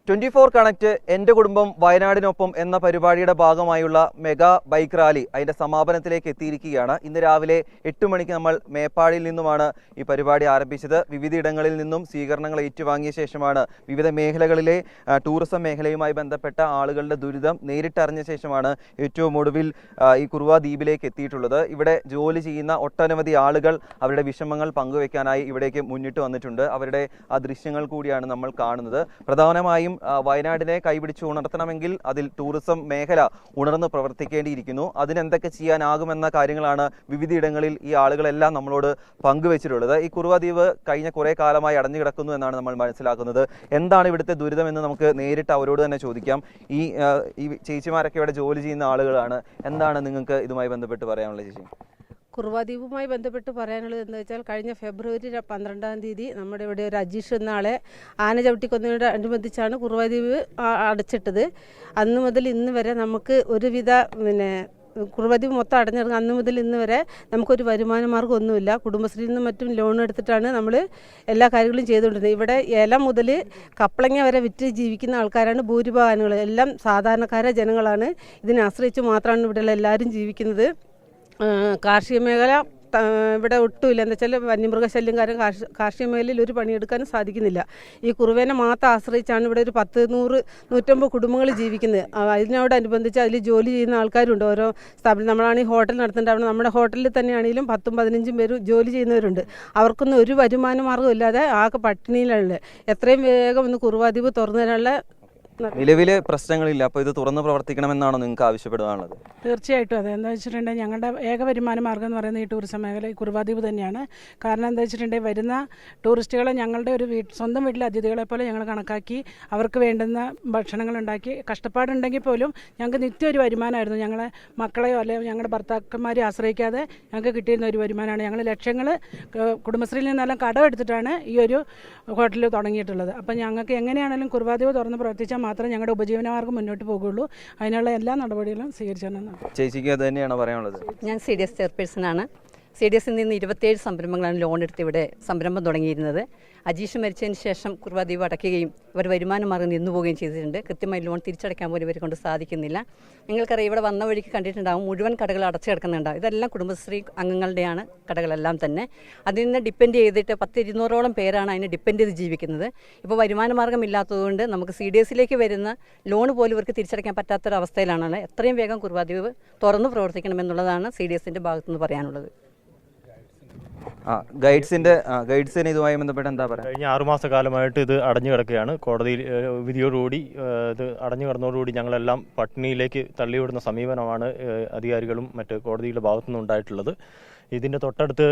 24 connect എൻ്റെ കുടുംബം വയനാടിനൊപ്പം എന്ന പരിപാടിയുടെ ഭാഗമായുള്ള മെഗാ ബൈക്ക് റാലി അതിൻ്റെ സമാപനത്തിലേക്ക് എത്തിയിരിക്കുകയാണ്. ഇന്ന് രാവിലെ 8 മണിക്ക് നമ്മൾ മേപ്പാടിയിൽ നിന്നുമാണ് ഈ പരിപാടി ആരംഭിച്ചത്. വിവിധയിടങ്ങളിൽ നിന്നും സ്വീകരണങ്ങൾ ഏറ്റുവാങ്ങിയ ശേഷമാണ് വിവിധ മേഖലകളിലെ ടൂറിസം മേഖലയുമായി ബന്ധപ്പെട്ട ആളുകളുടെ ദുരിതം നേരിട്ടറിഞ്ഞ ശേഷമാണ് ഏറ്റവും ഒടുവിൽ ഈ കുറുവ ദ്വീപിലേക്ക് എത്തിയിട്ടുള്ളത്. ഇവിടെ ജോലി ചെയ്യുന്ന ഒട്ടനവധി ആളുകൾ അവരുടെ വിഷമങ്ങൾ പങ്കുവെക്കാനായി ഇവിടേക്ക് മുന്നിട്ട് വന്നിട്ടുണ്ട്. അവരുടെ ആ ദൃശ്യങ്ങൾ കൂടിയാണ് നമ്മൾ കാണുന്നത്. പ്രധാനമായും വയനാടിനെ കൈപിടിച്ച് ഉണർത്തണമെങ്കിൽ അതിൽ ടൂറിസം മേഖല ഉണർന്ന് പ്രവർത്തിക്കേണ്ടിയിരിക്കുന്നു. അതിനെന്തൊക്കെ ചെയ്യാനാകുമെന്ന കാര്യങ്ങളാണ് വിവിധയിടങ്ങളിൽ ഈ ആളുകളെല്ലാം നമ്മളോട് പങ്കുവെച്ചിട്ടുള്ളത്. ഈ കുറുവ ദ്വീപ് കഴിഞ്ഞ കുറേ കാലമായി അടഞ്ഞു കിടക്കുന്നു എന്നാണ് നമ്മൾ മനസ്സിലാക്കുന്നത്. എന്താണ് ഇവിടുത്തെ ദുരിതമെന്ന് നമുക്ക് നേരിട്ട് അവരോട് തന്നെ ചോദിക്കാം. ഈ ചേച്ചിമാരൊക്കെ ഇവിടെ ജോലി ചെയ്യുന്ന ആളുകളാണ്. എന്താണ് നിങ്ങൾക്ക് ഇതുമായി ബന്ധപ്പെട്ട് പറയാനുള്ളത് ചേച്ചി? കുറുവ ദ്വീപുമായി ബന്ധപ്പെട്ട് പറയാനുള്ളത് എന്താ വെച്ചാൽ കഴിഞ്ഞ ഫെബ്രുവരി 12-ാം തീയതി നമ്മുടെ ഇവിടെ ഒരു അജീഷ് എന്ന ആളെ ആന ചവിട്ടിക്കൊന്നതിനോട് അനുബന്ധിച്ചാണ് കുറുവ ദ്വീപ് അടച്ചിട്ടത്. അന്ന് മുതൽ ഇന്ന് വരെ നമുക്ക് ഒരുവിധ കുറുവ ദ്വീപ് മൊത്തം അടഞ്ഞിറങ്ങും. അന്ന് മുതൽ ഇന്ന് വരെ നമുക്കൊരു വരുമാന മാർഗ്ഗം ഒന്നുമില്ല. കുടുംബശ്രീയിൽ നിന്നും മറ്റും ലോൺ എടുത്തിട്ടാണ് നമ്മൾ എല്ലാ കാര്യങ്ങളും ചെയ്തുകൊണ്ടിരുന്നത്. ഇവിടെ ഏലം മുതൽ കപ്പളങ്ങ വരെ വിറ്റ് ജീവിക്കുന്ന ആൾക്കാരാണ് ഭൂരിഭാഗം ആളുകൾ. എല്ലാം സാധാരണക്കാരായ ജനങ്ങളാണ്. ഇതിനെ ആശ്രയിച്ച് മാത്രമാണ് ഇവിടെയുള്ള എല്ലാവരും ജീവിക്കുന്നത്. കാർഷിക മേഖല ഇവിടെ ഒട്ടുമില്ല. എന്താ വെച്ചാൽ വന്യമൃഗശല്യം കാരണം കാർഷിക മേഖലയിൽ ഒരു പണിയെടുക്കാനും സാധിക്കുന്നില്ല. ഈ കുറുവേനെ മാത്രം ആശ്രയിച്ചാണ് ഇവിടെ ഒരു 100-150 കുടുംബങ്ങൾ ജീവിക്കുന്നത്. അതിനോടനുബന്ധിച്ച് അതിൽ ജോലി ചെയ്യുന്ന ആൾക്കാരുണ്ട്. ഓരോ സ്ഥാപനം നമ്മളാണെങ്കിൽ ഹോട്ടൽ നടത്തുന്നുണ്ടാവണം. നമ്മുടെ ഹോട്ടലിൽ തന്നെയാണെങ്കിലും 10-15 പേര് ജോലി ചെയ്യുന്നവരുണ്ട്. അവർക്കൊന്നും ഒരു വരുമാന മാർഗ്ഗം ഇല്ലാതെ ആകെ പട്ടിണിയിലുള്ളത്. എത്രയും വേഗം ഒന്ന് കുറുവ ദ്വീപ് തുറന്നു തരാനുള്ള നിലവിലെ പ്രശ്നങ്ങളില്ല. അപ്പോൾ ഇത് തുറന്ന് പ്രവർത്തിക്കണമെന്നാണോ നിങ്ങൾക്ക് ആവശ്യപ്പെടുവാനുള്ളത്? തീർച്ചയായിട്ടും അതെ. എന്താ വെച്ചിട്ടുണ്ടെങ്കിൽ ഞങ്ങളുടെ ഏക വരുമാന മാർഗ്ഗം എന്ന് പറയുന്നത് ഈ ടൂറിസം മേഖല ഈ കുറുവ ദ്വീപ് തന്നെയാണ്. കാരണം എന്താ വെച്ചിട്ടുണ്ടെങ്കിൽ വരുന്ന ടൂറിസ്റ്റുകളെ ഞങ്ങളുടെ ഒരു സ്വന്തം വീട്ടിലെ അതിഥികളെ പോലെ ഞങ്ങൾ കണക്കാക്കി അവർക്ക് വേണ്ടുന്ന ഭക്ഷണങ്ങൾ ഉണ്ടാക്കി കഷ്ടപ്പാടുണ്ടെങ്കിൽ പോലും ഞങ്ങൾക്ക് നിത്യം ഒരു വരുമാനമായിരുന്നു. ഞങ്ങളെ മക്കളെയോ അല്ലെങ്കിൽ ഞങ്ങളുടെ ഭർത്താക്കന്മാരെ ആശ്രയിക്കാതെ ഞങ്ങൾക്ക് കിട്ടിയിരുന്ന ഒരു വരുമാനമാണ്. ഞങ്ങൾ ലക്ഷങ്ങൾ കുടുംബശ്രീയിൽ നിന്നെല്ലാം കടമെടുത്തിട്ടാണ് ഈ ഒരു ഹോട്ടൽ തുടങ്ങിയിട്ടുള്ളത്. അപ്പം ഞങ്ങൾക്ക് എങ്ങനെയാണെങ്കിലും കുറുവ ദ്വീപ് തുറന്ന് പ്രവർത്തിച്ചാൽ മാത്രമേ ഞങ്ങളുടെ ഉപജീവനമാർഗ്ഗം മുന്നോട്ട് പോകുള്ളൂ. അതിനുള്ള എല്ലാ നടപടികളും സ്വീകരിച്ചിട്ടുണ്ടെന്നാണ്. ചേച്ചിക്ക് അത് തന്നെയാണ് പറയാനുള്ളത്? ഞാൻ CDS ചെയർപേഴ്സണാണ്. CDSൽ നിന്ന് 27 സംരംഭങ്ങളാണ് ലോൺ എടുത്ത് ഇവിടെ സംരംഭം തുടങ്ങിയിരുന്നത്. അജീഷ് മരിച്ചതിന് ശേഷം കുറുവ ദ്വീപ് അടയ്ക്കുകയും ഇവർ വരുമാന മാർഗ്ഗം നിന്നു പോവുകയും ചെയ്തിട്ടുണ്ട്. കൃത്യമായി ലോൺ തിരിച്ചടയ്ക്കാൻ പോലും ഇവരെ കൊണ്ട് സാധിക്കുന്നില്ല. നിങ്ങൾക്കറിയാം, ഇവിടെ വന്ന വഴിക്ക് കണ്ടിട്ടുണ്ടാകും മുഴുവൻ കടകൾ അടച്ചു കിടക്കുന്നുണ്ടാവും. ഇതെല്ലാം കുടുംബശ്രീ അംഗങ്ങളുടെയാണ് കടകളെല്ലാം തന്നെ. അതിൽ നിന്ന് ഡിപ്പെൻഡ് ചെയ്തിട്ട് 100-200ഓളം പേരാണ് അതിനെ ഡിപ്പെൻഡ് ചെയ്ത് ജീവിക്കുന്നത്. ഇപ്പോൾ വരുമാന മാർഗ്ഗം ഇല്ലാത്തതുകൊണ്ട് നമുക്ക് CDSലേക്ക് വരുന്ന ലോൺ പോലും ഇവർക്ക് തിരിച്ചടയ്ക്കാൻ പറ്റാത്തൊരവസ്ഥയിലാണുള്ളത്. എത്രയും വേഗം കുറുവ ദ്വീപ് തുറന്നു പ്രവർത്തിക്കണമെന്നുള്ളതാണ് CDSൻ്റെ ഭാഗത്തുനിന്ന് പറയാനുള്ളത്. ഗൈഡ്സിന് ഇതുമായി ബന്ധപ്പെട്ട് എന്താ പറയുക? കഴിഞ്ഞ 6 മാസക്കാലമായിട്ട് ഇത് അടഞ്ഞു കിടക്കുകയാണ്. കോടതിയിൽ വിധിയോടുകൂടി ഇത് അടഞ്ഞു കിടന്നതോടുകൂടി ഞങ്ങളെല്ലാം പട്ടിണിയിലേക്ക് തള്ളിവിടുന്ന സമീപനമാണ് അധികാരികളും മറ്റ് കോടതിയുടെ ഭാഗത്തുനിന്ന് ഉണ്ടായിട്ടുള്ളത്. ഇതിൻ്റെ തൊട്ടടുത്ത്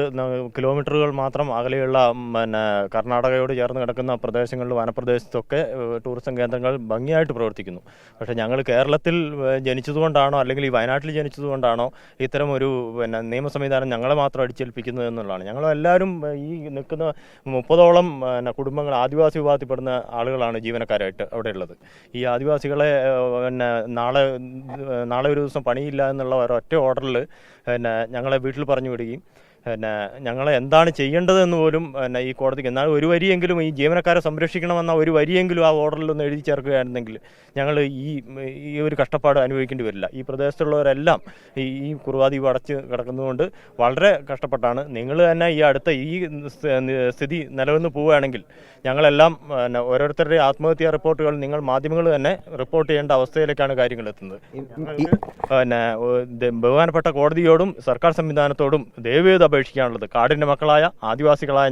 കിലോമീറ്ററുകൾ മാത്രം അകലെയുള്ള കർണാടകയോട് ചേർന്ന് കിടക്കുന്ന പ്രദേശങ്ങളിൽ വനപ്രദേശത്തൊക്കെ ടൂറിസം കേന്ദ്രങ്ങൾ ഭംഗിയായിട്ട് പ്രവർത്തിക്കുന്നു. പക്ഷേ ഞങ്ങൾ കേരളത്തിൽ ജനിച്ചതുകൊണ്ടാണോ അല്ലെങ്കിൽ ഈ വയനാട്ടിൽ ജനിച്ചതുകൊണ്ടാണോ ഇത്തരം ഒരു നിയമ സംവിധാനം ഞങ്ങളെ മാത്രം അടിച്ചേൽപ്പിക്കുന്നത് എന്നുള്ളതാണ്. ഞങ്ങളെല്ലാവരും ഈ നിൽക്കുന്ന 30ഓളം കുടുംബങ്ങൾ ആദിവാസി വിഭാഗത്തിൽപ്പെടുന്ന ആളുകളാണ് ജീവനക്കാരായിട്ട് അവിടെ ഉള്ളത്. ഈ ആദിവാസികളെ നാളെ ഒരു ദിവസം പണിയില്ല എന്നുള്ള ഒരൊറ്റ ഓർഡറിൽ ഞങ്ങളെ വീട്ടിൽ പറഞ്ഞു വിടുകയും ഞങ്ങളെ എന്താണ് ചെയ്യേണ്ടതെന്ന് പോലും ഈ കോടതിക്ക് എന്നാൽ ഒരു വരിയെങ്കിലും ഈ ജീവനക്കാരെ സംരക്ഷിക്കണമെന്ന ഒരു വരിയെങ്കിലും ആ ഓർഡറിലൊന്ന് എഴുതി ചേർക്കുകയായിരുന്നെങ്കിൽ ഞങ്ങൾ ഈ ഒരു കഷ്ടപ്പാട് അനുഭവിക്കേണ്ടി വരില്ല. ഈ പ്രദേശത്തുള്ളവരെല്ലാം ഈ കുറുവ ദ്വീപ് അടച്ച് കിടക്കുന്നതുകൊണ്ട് വളരെ കഷ്ടപ്പെട്ടാണ്. നിങ്ങൾ തന്നെ ഈ അടുത്ത ഈ സ്ഥിതി നിലനിന്ന് പോവുകയാണെങ്കിൽ ഞങ്ങളെല്ലാം ഓരോരുത്തരുടെ ആത്മഹത്യാ റിപ്പോർട്ടുകൾ നിങ്ങൾ മാധ്യമങ്ങൾ തന്നെ റിപ്പോർട്ട് ചെയ്യേണ്ട അവസ്ഥയിലേക്കാണ് കാര്യങ്ങൾ എത്തുന്നത്. ബഹുമാനപ്പെട്ട കോടതിയോടും സർക്കാർ സംവിധാനത്തോടും ദയവേത് അപേക്ഷിക്കാനുള്ളത് കാടിൻ്റെ മക്കളായ ആദിവാസികളായ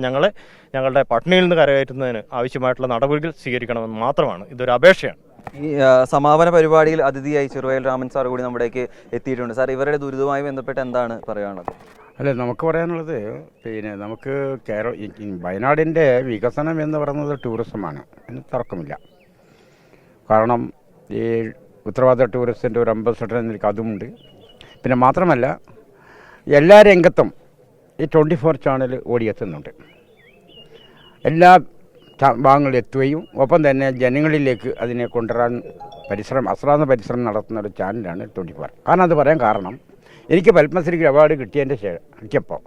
ഞങ്ങളുടെ പട്ടിണിയിൽ നിന്ന് കരകയറ്റുന്നതിന് ആവശ്യമായിട്ടുള്ള നടപടികൾ സ്വീകരിക്കണമെന്ന് മാത്രമാണ്. ഇതൊരു അപേക്ഷയാണ്. ഈ സമാപന പരിപാടിയിൽ അതിഥിയായി ചെറുവയൽ രാമൻ സാർ കൂടി നമ്മുടേക്ക് എത്തിയിട്ടുണ്ട്. സാർ, ഇവരുടെ ദുരിതവുമായി ബന്ധപ്പെട്ട് എന്താണ് പറയാനുള്ളത്? അല്ല, നമുക്ക് പറയാനുള്ളത് നമുക്ക് വയനാടിൻ്റെ വികസനം എന്ന് പറയുന്നത് ടൂറിസമാണ്, അതിന് തർക്കമില്ല. കാരണം ഈ ഉത്തരവാദിത്ത ടൂറിസത്തിൻ്റെ ഒരു അംബാസഡർ എന്ന നിലയ്ക്ക് അതുമുണ്ട്. പിന്നെ മാത്രമല്ല എല്ലാ രംഗത്തും ഈ 24 ചാനൽ ഓടിയെത്തുന്നുണ്ട്. എല്ലാ ഭാഗങ്ങളിൽ എത്തുകയും ഒപ്പം തന്നെ ജനങ്ങളിലേക്ക് അതിനെ കൊണ്ടുവരാൻ അശ്രാന്ത പരിശ്രമം നടത്തുന്ന ഒരു ചാനലാണ് 24. കാരണം അത് പറയാൻ കാരണം എനിക്ക് പത്മശ്രീ അവാർഡ് കിട്ടിയപ്പോൾ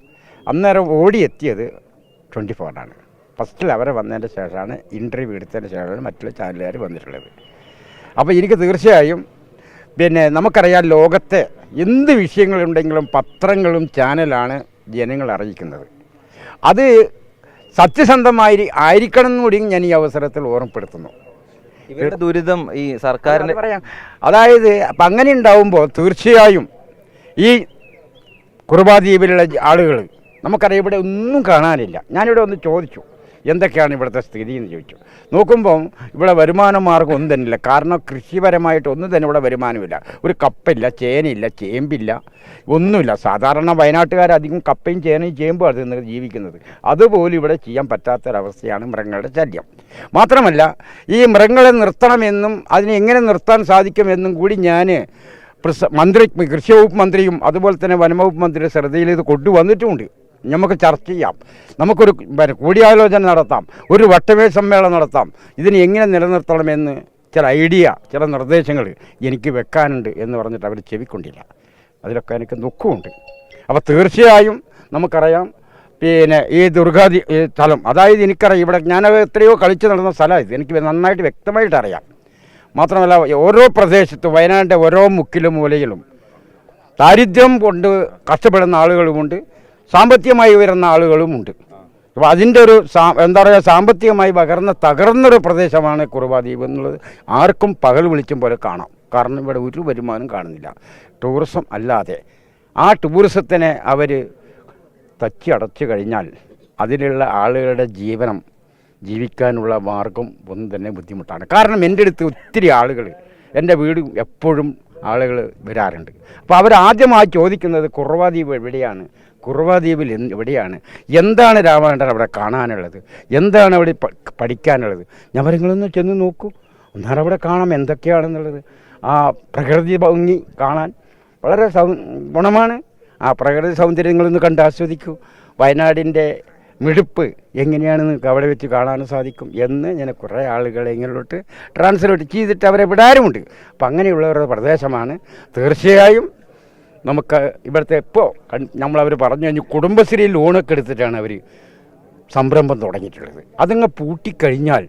അന്നേരം ഓടിയെത്തിയത് 24 ആണ്. ഫസ്റ്റിൽ അവരെ വന്നതിൻ്റെ ശേഷമാണ് ഇൻ്റർവ്യൂ എടുത്തതിന് ശേഷമാണ് മറ്റുള്ള ചാനലുകാർ വന്നിട്ടുള്ളത്. അപ്പോൾ എനിക്ക് തീർച്ചയായും നമുക്കറിയാം ലോകത്തെ എന്ത് വിഷയങ്ങളുണ്ടെങ്കിലും പത്രങ്ങളും ചാനലാണ് ജനങ്ങൾ അറിയിക്കുന്നത്. അത് സത്യസന്ധമായി ആയിരിക്കണം എന്നുകൂടി ഞാൻ ഈ അവസരത്തിൽ ഓർമ്മപ്പെടുത്തുന്നു. ഇവരുടെ ദുരിതം ഈ സർക്കാരിൻ്റെ പറയാം. അതായത് അപ്പം അങ്ങനെ ഉണ്ടാവുമ്പോൾ തീർച്ചയായും ഈ കുറുവാ ദ്വീപിലുള്ള ആളുകൾ നമുക്കറിയാം ഇവിടെ ഒന്നും കാണാനില്ല. ഞാനിവിടെ ഒന്ന് ചോദിച്ചു എന്തൊക്കെയാണ് ഇവിടുത്തെ സ്ഥിതി എന്ന് ചോദിച്ചു. നോക്കുമ്പം ഇവിടെ വരുമാന മാർഗ്ഗം ഒന്നും തന്നെയില്ല. കാരണം കൃഷിപരമായിട്ട് ഒന്നും തന്നെ ഇവിടെ വരുമാനമില്ല. ഒരു കപ്പയില്ല, ചേനയില്ല, ചേമ്പില്ല, ഒന്നുമില്ല. സാധാരണ വയനാട്ടുകാരധികം കപ്പയും ചേനയും ചേമ്പും അത് ജീവിക്കുന്നത്. അതുപോലും ഇവിടെ ചെയ്യാൻ പറ്റാത്തൊരവസ്ഥയാണ് മൃഗങ്ങളുടെ ശല്യം. മാത്രമല്ല ഈ മൃഗങ്ങളെ നിർത്തണമെന്നും അതിനെ എങ്ങനെ നിർത്താൻ സാധിക്കുമെന്നും കൂടി ഞാൻ കൃഷി വകുപ്പ് മന്ത്രിയും അതുപോലെ തന്നെ വനംവകുപ്പ് മന്ത്രിയുടെ ശ്രദ്ധയിൽ ഇത് കൊണ്ടുവന്നിട്ടുമുണ്ട്. നമുക്ക് ചർച്ച ചെയ്യാം, നമുക്കൊരു കൂടിയാലോചന നടത്താം, ഒരു വട്ടമേശ സമ്മേളനം നടത്താം. ഇതിനെ എങ്ങനെ നിലനിർത്തണമെന്ന് ചില ഐഡിയ, ചില നിർദ്ദേശങ്ങൾ എനിക്ക് വെക്കാനുണ്ട് എന്ന് പറഞ്ഞിട്ട് അവർ ചെവിക്കൊണ്ടില്ല. അതിലൊക്കെ എനിക്ക് ദുഃഖമുണ്ട്. അപ്പോൾ തീർച്ചയായും നമുക്കറിയാം ഈ ദുർഗാദി സ്ഥലം, അതായത് എനിക്കറിയാം ഇവിടെ ഞാൻ എത്രയോ കളിച്ച് നടന്ന സ്ഥലമാണ് ഇത്. എനിക്ക് നന്നായിട്ട് വ്യക്തമായിട്ട് അറിയാം. മാത്രമല്ല ഓരോ പ്രദേശത്തും വയനാടിൻ്റെ ഓരോ മുക്കിലും മൂലയിലും ദാരിദ്ര്യം കൊണ്ട് കഷ്ടപ്പെടുന്ന ആളുകളുമുണ്ട്, സാമ്പത്തികമായി ഉയരുന്ന ആളുകളുമുണ്ട്. അപ്പോൾ അതിൻ്റെ ഒരു എന്താ പറയുക സാമ്പത്തികമായി തകർന്നൊരു പ്രദേശമാണ് കുറുവാ ദ്വീപ് എന്നുള്ളത് ആർക്കും പകൽ വെളിച്ചം പോലെ കാണാം. കാരണം ഇവിടെ ഒരു വരുമാനം കാണുന്നില്ല ടൂറിസം അല്ലാതെ. ആ ടൂറിസത്തിനെ അവർ തച്ചി അടച്ചു കഴിഞ്ഞാൽ അതിലുള്ള ആളുകളുടെ ജീവിക്കാനുള്ള മാർഗം ഒന്നും തന്നെ ബുദ്ധിമുട്ടാണ്. കാരണം എൻ്റെ അടുത്ത് ഒത്തിരി ആളുകൾ, എൻ്റെ വീട് എപ്പോഴും ആളുകൾ വരാറുണ്ട്. അപ്പോൾ അവരാദ്യമായി ചോദിക്കുന്നത് കുറുവാ ദ്വീപ് എവിടെയാണ്, കുറുവാ ദ്വീപിൽ എവിടെയാണ്, എന്താണ് രാമചന്ദ്രൻ അവിടെ കാണാനുള്ളത്, എന്താണ് അവിടെ പഠിക്കാനുള്ളത്. ഞാൻ നിങ്ങളൊന്ന് ചെന്ന് നോക്കൂ, ഒന്നാലും അവിടെ കാണാം എന്തൊക്കെയാണെന്നുള്ളത്. ആ പ്രകൃതി ഭംഗി കാണാൻ വളരെ ഗുണമാണ്. ആ പ്രകൃതി സൗന്ദര്യങ്ങളൊന്ന് കണ്ട് ആസ്വദിക്കൂ. വയനാടിൻ്റെ മിടുപ്പ് എങ്ങനെയാണെന്ന് അവിടെ വെച്ച് കാണാനും സാധിക്കും എന്ന് ഞാൻ കുറേ ആളുകളെ ഇങ്ങോട്ട് ട്രാൻസ്ലേറ്റ് ചെയ്തിട്ട് അവരെ വിടാറുമുണ്ട്. അപ്പം അങ്ങനെയുള്ളവരുടെ പ്രദേശമാണ്. തീർച്ചയായും നമുക്ക് ഇവിടുത്തെ ഇപ്പോൾ നമ്മളവർ പറഞ്ഞു കഴിഞ്ഞ് കുടുംബശ്രീ ലോണൊക്കെ എടുത്തിട്ടാണ് അവർ സംരംഭം തുടങ്ങിയിട്ടുള്ളത്. അതങ്ങ് പൂട്ടിക്കഴിഞ്ഞാൽ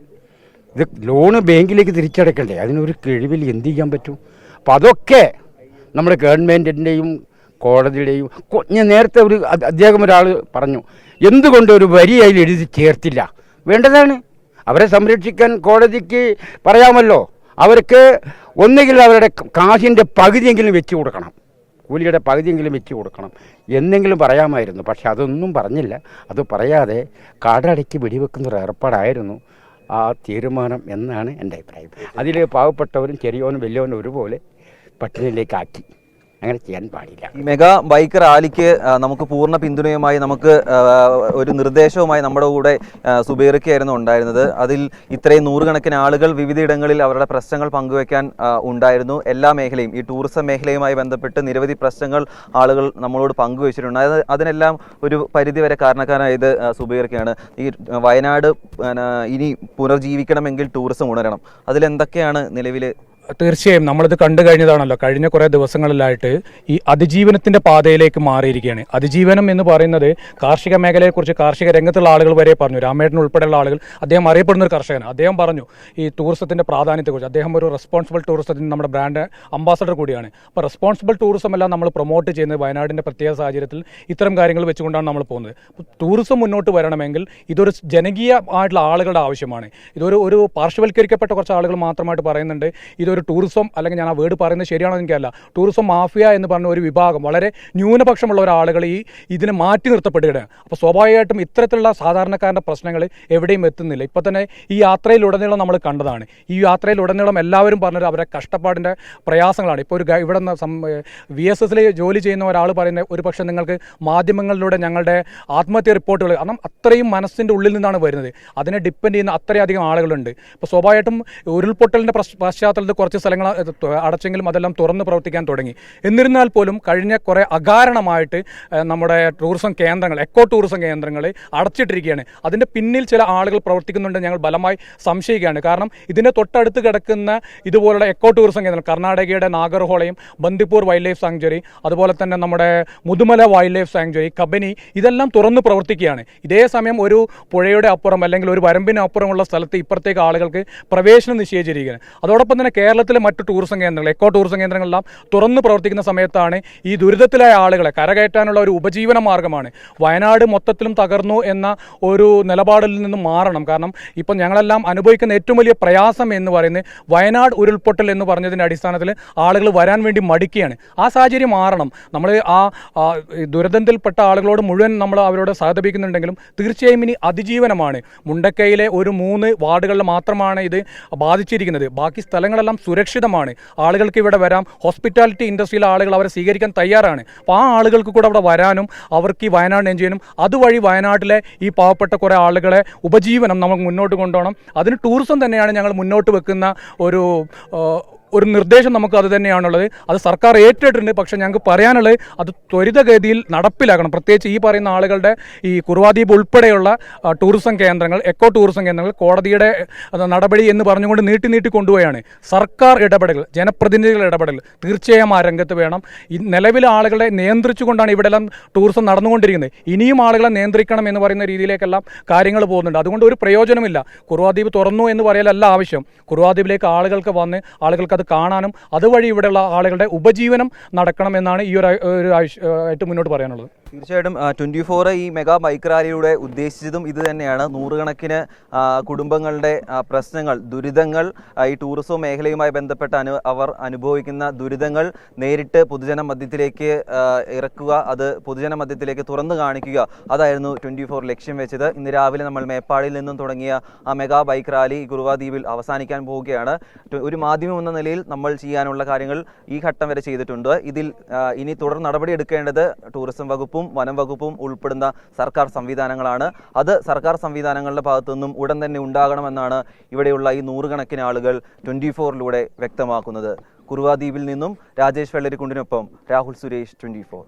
ഇത് ലോണ് ബാങ്കിലേക്ക് തിരിച്ചടക്കണ്ടേ, അതിനൊരു കിഴിവിൽ എന്ത് ചെയ്യാൻ പറ്റും? അപ്പം അതൊക്കെ നമ്മുടെ ഗവൺമെൻറ്റിൻ്റെയും കോടതിയുടെയും ഞാൻ നേരത്തെ ഒരാൾ പറഞ്ഞു എന്തുകൊണ്ട് ഒരു വരി അതിൽ എഴുതി ചേർത്തില്ല. വേണ്ടതാണ്, അവരെ സംരക്ഷിക്കാൻ കോടതിക്ക് പറയാമല്ലോ. അവർക്ക് ഒന്നുകിൽ അവരുടെ കാശിൻ്റെ പകുതിയെങ്കിലും വെച്ച് കൊടുക്കണം, കൂലിയുടെ പകുതിയെങ്കിലും വെച്ച് കൊടുക്കണം എന്നെങ്കിലും പറയാമായിരുന്നു. പക്ഷെ അതൊന്നും പറഞ്ഞില്ല. അത് പറയാതെ കാടടയ്ക്ക് വെടിവെക്കുന്നൊരു ഏർപ്പാടായിരുന്നു ആ തീരുമാനം എന്നാണ് എൻ്റെ അഭിപ്രായം. അതിൽ പാവപ്പെട്ടവരും ചെറിയവനും വലിയവനും ഒരുപോലെ പട്ടിണിയിലേക്കാക്കി. അങ്ങനെ ചെയ്യാൻ പാടില്ല. ഈ മെഗാ ബൈക്ക് റാലിക്ക് നമുക്ക് പൂർണ്ണ പിന്തുണയുമായി നമുക്ക് ഒരു നിർദ്ദേശവുമായി നമ്മുടെ കൂടെ സുബൈറൊക്കെയായിരുന്നു ഉണ്ടായിരുന്നത്. അതിൽ ഇത്രയും നൂറുകണക്കിന് ആളുകൾ വിവിധയിടങ്ങളിൽ അവരുടെ പ്രശ്നങ്ങൾ പങ്കുവയ്ക്കാൻ ഉണ്ടായിരുന്നു. എല്ലാ മേഖലയും ഈ ടൂറിസം മേഖലയുമായി ബന്ധപ്പെട്ട് നിരവധി പ്രശ്നങ്ങൾ ആളുകൾ നമ്മളോട് പങ്കുവച്ചിട്ടുണ്ട്. അതിനെല്ലാം ഒരു പരിധിവരെ കാരണക്കാരായത് സുബൈറൊക്കെയാണ്. ഈ വയനാട് ഇനി പുനർജീവിക്കണമെങ്കിൽ ടൂറിസം ഉണരണം. അതിലെന്തൊക്കെയാണ് നിലവിൽ? തീർച്ചയായും നമ്മളിത് കണ്ടു കഴിഞ്ഞതാണല്ലോ. കഴിഞ്ഞ കുറേ ദിവസങ്ങളിലായിട്ട് ഈ അതിജീവനത്തിൻ്റെ പാതയിലേക്ക് മാറിയിരിക്കുകയാണ്. അതിജീവനം എന്ന് പറയുന്നത് കാർഷിക മേഖലയെക്കുറിച്ച് കാർഷിക രംഗത്തുള്ള ആളുകൾ വരെ പറഞ്ഞു. രാമേട്ടൻ ഉൾപ്പെടെയുള്ള ആളുകൾ, അദ്ദേഹം അറിയപ്പെടുന്ന ഒരു കർഷകനാണ്. അദ്ദേഹം പറഞ്ഞു ഈ ടൂറിസത്തിൻ്റെ പ്രാധാന്യത്തെക്കുറിച്ച്. അദ്ദേഹം ഒരു റെസ്പോൺസിബിൾ ടൂറിസത്തിൻ്റെ നമ്മുടെ ബ്രാൻഡ് അംബാസഡർ കൂടിയാണ്. അപ്പോൾ റെസ്പോൺസിബിൾ ടൂറിസം എല്ലാം നമ്മൾ പ്രൊമോട്ട് ചെയ്യുന്നത് വയനാടിൻ്റെ പ്രത്യേക സാഹചര്യത്തിൽ ഇത്തരം കാര്യങ്ങൾ വെച്ചുകൊണ്ടാണ് നമ്മൾ പോകുന്നത്. ടൂറിസം മുന്നോട്ട് വരണമെങ്കിൽ ഇതൊരു ജനകീയമായിട്ടുള്ള ആളുകളുടെ ആവശ്യമാണ്. ഒരു പാർശ്വവൽക്കരിക്കപ്പെട്ട കുറച്ച് ആളുകൾ മാത്രമായിട്ട് പറയുന്നുണ്ട് ഇതൊരു ടൂറിസം, അല്ലെങ്കിൽ ഞാൻ ആ വേർഡ് പറയുന്നത് ശരിയാണോ എനിക്കല്ല, ടൂറിസം മാഫിയ എന്ന് പറഞ്ഞ ഒരു വിഭാഗം, വളരെ ന്യൂനപക്ഷമുള്ള ഒരാളുകൾ ഇതിനെ മാറ്റി നിർത്തപ്പെടുകയാണ്. അപ്പോൾ സ്വാഭാവികമായിട്ടും ഇത്തരത്തിലുള്ള സാധാരണക്കാരൻ്റെ പ്രശ്നങ്ങൾ എവിടെയും എത്തുന്നില്ല. ഇപ്പോൾ തന്നെ ഈ യാത്രയിലുടനീളം നമ്മൾ കണ്ടതാണ്. ഈ യാത്രയിലുടനീളം എല്ലാവരും പറഞ്ഞത് അവരുടെ കഷ്ടപ്പാടിൻ്റെ പ്രയാസങ്ങളാണ്. ഇപ്പോൾ ഇവിടെ VSSൽ ജോലി ചെയ്യുന്ന ഒരാൾ പറയുന്നത് ഒരു പക്ഷേ നിങ്ങൾക്ക് മാധ്യമങ്ങളിലൂടെ ഞങ്ങളുടെ ആത്മഹത്യ റിപ്പോർട്ടുകൾ, കാരണം അത്രയും മനസ്സിൻ്റെ ഉള്ളിൽ നിന്നാണ് വരുന്നത്. അതിനെ ഡിപ്പെൻഡ് ചെയ്യുന്ന അത്രയധികം ആളുകളുണ്ട്. ഇപ്പോൾ സ്വാഭാവികമായിട്ടും ഉരുൾപൊട്ടലിൻ്റെ പശ്ചാത്തലത്തിൽ കുറച്ച് സ്ഥലങ്ങൾ അടച്ചെങ്കിലും അതെല്ലാം തുറന്ന് പ്രവർത്തിക്കാൻ തുടങ്ങി. എന്നിരുന്നാൽ പോലും കഴിഞ്ഞ കുറേ അകാരണമായിട്ട് നമ്മുടെ ടൂറിസം കേന്ദ്രങ്ങൾ, എക്കോ ടൂറിസം കേന്ദ്രങ്ങൾ അടച്ചിട്ടിരിക്കുകയാണ്. അതിൻ്റെ പിന്നിൽ ചില ആളുകൾ പ്രവർത്തിക്കുന്നുണ്ട് ഞങ്ങൾ ബലമായി സംശയിക്കുകയാണ്. കാരണം ഇതിൻ്റെ തൊട്ടടുത്ത് കിടക്കുന്ന ഇതുപോലുള്ള എക്കോ ടൂറിസം കേന്ദ്രങ്ങൾ, കർണാടകയുടെ നാഗർഹോളയും ബന്ദിപ്പൂർ വൈൽഡ് ലൈഫ് സാങ്ച്വറി, അതുപോലെ തന്നെ നമ്മുടെ Mudumalai wildlife sanctuary, Kabini, ഇതെല്ലാം തുറന്ന് പ്രവർത്തിക്കുകയാണ്. ഇതേ സമയം ഒരു പുഴയുടെ അപ്പുറം അല്ലെങ്കിൽ ഒരു വരമ്പിന് അപ്പുറമുള്ള സ്ഥലത്ത് ഇപ്പുറത്തേക്ക് ആളുകൾക്ക് പ്രവേശനം നിഷേധിച്ചിരിക്കുകയാണ്. അതോടൊപ്പം തന്നെ കേരളത്തിലെ മറ്റു ടൂറിസം കേന്ദ്രങ്ങൾ, എക്കോ ടൂറിസം കേന്ദ്രങ്ങളെല്ലാം തുറന്ന് പ്രവർത്തിക്കുന്ന സമയത്താണ് ഈ ദുരിതത്തിലായ ആളുകളെ കരകയറ്റാനുള്ള ഒരു ഉപജീവന മാർഗ്ഗമാണ്. വയനാട് മൊത്തത്തിലും തകർന്നു എന്ന ഒരു നിലപാടിൽ നിന്നും മാറണം. കാരണം ഇപ്പം ഞങ്ങളെല്ലാം അനുഭവിക്കുന്ന ഏറ്റവും വലിയ പ്രയാസം എന്ന് പറയുന്നത് വയനാട് ഉരുൾപൊട്ടൽ എന്ന് പറഞ്ഞതിൻ്റെ അടിസ്ഥാനത്തിൽ ആളുകൾ വരാൻ വേണ്ടി മടിക്കുകയാണ്. ആ സാഹചര്യം മാറണം. നമ്മൾ ആ ദുരന്തത്തിൽപ്പെട്ട ആളുകളോട് മുഴുവൻ നമ്മൾ അവരോട് സഹതപിക്കുന്നുണ്ടെങ്കിലും തീർച്ചയായും ഇനി അതിജീവനമാണ്. മുണ്ടക്കയിലെ ഒരു 3 വാർഡുകളിൽ മാത്രമാണ് ഇത് ബാധിച്ചിരിക്കുന്നത്. ബാക്കി സ്ഥലങ്ങളെല്ലാം സുരക്ഷിതമാണ്. ആളുകൾക്ക് ഇവിടെ വരാം. ഹോസ്പിറ്റാലിറ്റി ഇൻഡസ്ട്രിയിലെ ആളുകൾ അവരെ സ്വീകരിക്കാൻ തയ്യാറാണ്. അപ്പോൾ ആ ആളുകൾക്ക് കൂടെ അവിടെ വരാനും അവർക്ക് ഈ വയനാട് എൻജോയ് ചെയ്യാനും അതുവഴി വയനാട്ടിലെ ഈ പാവപ്പെട്ട കുറേ ആളുകളെ ഉപജീവനം നമുക്ക് മുന്നോട്ട് കൊണ്ടുപോകണം. അതിന് ടൂറിസം തന്നെയാണ് ഞങ്ങൾ മുന്നോട്ട് വെക്കുന്ന ഒരു നിർദ്ദേശം. നമുക്ക് അത് തന്നെയാണുള്ളത്. അത് സർക്കാർ ഏറ്റെടുത്തിട്ടുണ്ട്. പക്ഷേ ഞങ്ങൾക്ക് പറയാനുള്ളത് അത് ത്വരിതഗതിയിൽ നടപ്പിലാക്കണം. പ്രത്യേകിച്ച് ഈ പറയുന്ന ആളുകളുടെ ഈ കുറുവാദ്വീപ് ഉൾപ്പെടെയുള്ള ടൂറിസം കേന്ദ്രങ്ങൾ, എക്കോ ടൂറിസം കേന്ദ്രങ്ങൾ കോടതിയുടെ നടപടി എന്ന് പറഞ്ഞുകൊണ്ട് നീട്ടി കൊണ്ടുപോയാണ്. സർക്കാർ ഇടപെടൽ, ജനപ്രതിനിധികളുടെ ഇടപെടൽ തീർച്ചയായും ആ രംഗത്ത് വേണം. ഈ നിലവിലെ ആളുകളെ നിയന്ത്രിച്ചുകൊണ്ടാണ് ഇവിടെല്ലാം ടൂറിസം നടന്നുകൊണ്ടിരിക്കുന്നത്. ഇനിയും ആളുകളെ നിയന്ത്രിക്കണം എന്ന് പറയുന്ന രീതിയിലേക്കെല്ലാം കാര്യങ്ങൾ പോകുന്നുണ്ട്. അതുകൊണ്ട് ഒരു പ്രയോജനമില്ല. കുറുവാദ്വീപ് തുറന്നു എന്ന് പറയലല്ല ആവശ്യം. കുറുവാദ്വീപിലേക്ക് ആളുകൾക്ക് വന്ന് ആളുകൾക്ക് അത് കാണാനും അതുവഴി ഇവിടെയുള്ള ആളുകളുടെ ഉപജീവനം നടക്കണമെന്നാണ് ഈ ഒരു ആയിട്ട് മുന്നോട്ട് പറയാനുള്ളത്. തീർച്ചയായിട്ടും 24 ഈ മെഗാ ബൈക്ക് റാലിയുടെ ഉദ്ദേശിച്ചതും ഇത് തന്നെയാണ്. നൂറുകണക്കിന് കുടുംബങ്ങളുടെ പ്രശ്നങ്ങൾ, ദുരിതങ്ങൾ, ഈ ടൂറിസം മേഖലയുമായി ബന്ധപ്പെട്ട് അവർ അനുഭവിക്കുന്ന ദുരിതങ്ങൾ നേരിട്ട് പൊതുജന മധ്യത്തിലേക്ക് ഇറക്കുക, അത് പൊതുജന മധ്യത്തിലേക്ക് തുറന്നു കാണിക്കുക, അതായിരുന്നു 24 ലക്ഷ്യം വെച്ചത്. ഇന്ന് രാവിലെ നമ്മൾ മേപ്പാടിയിൽ നിന്നും തുടങ്ങിയ ആ മെഗാ ബൈക്ക് റാലി കുറുവാദ്വീപിൽ അവസാനിക്കാൻ പോവുകയാണ്. ഒരു മാധ്യമം എന്ന നിലയിൽ നമ്മൾ ചെയ്യാനുള്ള കാര്യങ്ങൾ ഈ ഘട്ടം വരെ ചെയ്തിട്ടുണ്ട്. ഇതിൽ ഇനി തുടർ നടപടി എടുക്കേണ്ടത് ടൂറിസം വകുപ്പും വനം വകുപ്പും ഉൾപ്പെടുന്ന സർക്കാർ സംവിധാനങ്ങളാണ്. അത് സർക്കാർ സംവിധാനങ്ങളുടെ ഭാഗത്തു നിന്നും ഉടൻ തന്നെ ഉണ്ടാകണമെന്നാണ് ഇവിടെയുള്ള ഈ നൂറുകണക്കിന് ആളുകൾ 24 വ്യക്തമാക്കുന്നത്. കുറുവാദ്വീപിൽ നിന്നും രാജേഷ് വെള്ളരിക്കുണ്ടിനൊപ്പം രാഹുൽ സുരേഷ്, 24.